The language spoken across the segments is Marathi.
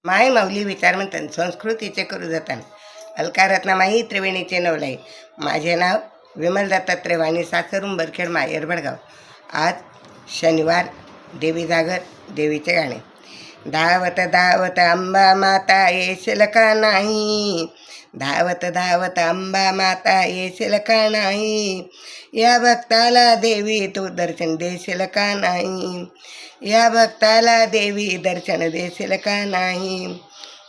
माय माऊली विचारमंथन संस्कृतीचे करू जतन अलकारत्नामाई त्रिवेणीचे नवलाई. माझे नाव विमल दत्तात्रय वाणी, सासर उंबरखेड, माहेर भडगाव. आज शनिवार, देवी जागर, देवीचे गाणे. धावत धावत अंबा माता येशील का नाही, धावत धावत अंबा माता येशील का नाही, या भक्ताला देवी तू दर्शन देशील का नाही, या भक्ताला देवी दर्शन देशील का नाही.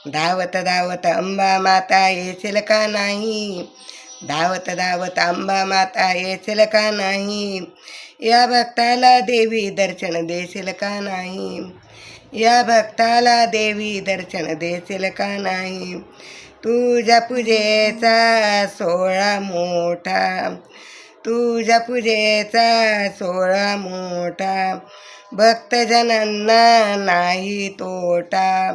धावत धावत अंबा माता येशील का नाही, धावत धावत अंबा माता येशील का नाही, या भक्ताला देवी दर्शन देशील का नाही, या भक्ताला देवी दर्शन देशील का नाही. तुझ्या पूजेचा सोहळा मोठा, तुझ्या पूजेचा सोहळा मोठा, भक्तजनांना नाही तोटा,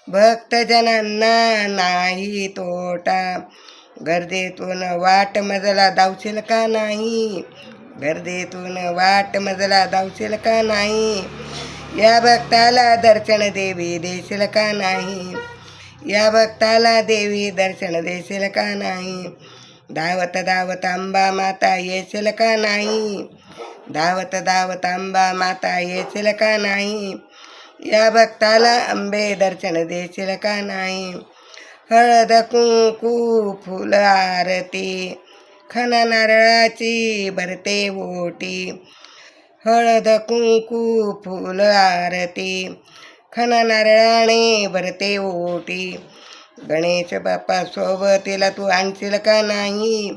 भक्तजनांना नाही तोटा. गर्दीतून वाट मजला धावशील का नाही, गर्दीतून वाट मजला धावशील का नाही, या भक्ताला दर्शन देवी देशील का नाही, या भक्ताला देवी दर्शन देशील का नाही. धावत धावत अंबा माता येशील का नाही, धावत धावत अंबा माता येशील का नाही, या भक्ताला अंबे दर्शन देशील का नाही. हळद कुंकू फुल आरती, खना नारळाची भरते ओटी, हळद कुंकू फुल आरती, खना नारळाने भरते ओटी. गणेश बाप्पा सोबतीला तू आणशील का नाही,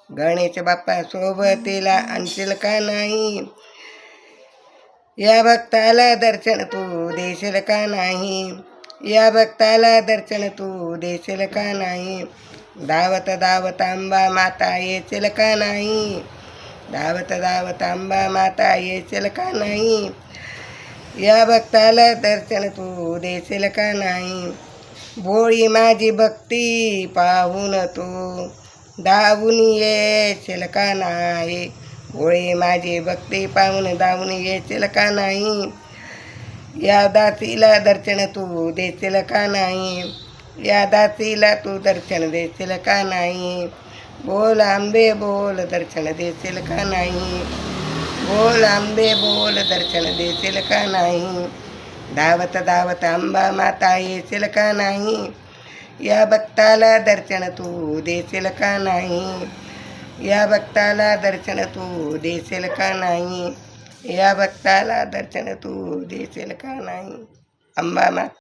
गणेश बाप्पा सोबतीला आणशील का नाही, या भक्ताला दर्शन तू देशील का नाही, या भक्ताला दर्शन तू देशील का नाही. धावत धावत अंबा माता येशील का नाही, धावत धावत अंबा माता येशील का नाही, या भक्ताला दर्शन तू देशील का नाही. भोळी माझी भक्ती पाहून तू धावून येशील का नाही, भोळी माझी भक्ती पाहून धावून येशील का नाही, या दासीला दर्शन तू देशील का नाही, या दासीला तू दर्शन देशील का नाही. बोल आंबे बोल दर्शन देशील का नाही, बोल आंबे बोल दर्शन देशील का नाही. धावत धावत अंबा माता येशील का नाही, या भक्ताला दर्शन तू देशील का नाही, या भक्ताला दर्शन तू देशील का नाही, या भक्ताला दर्शन तू देशील का नाही. अंबा माता.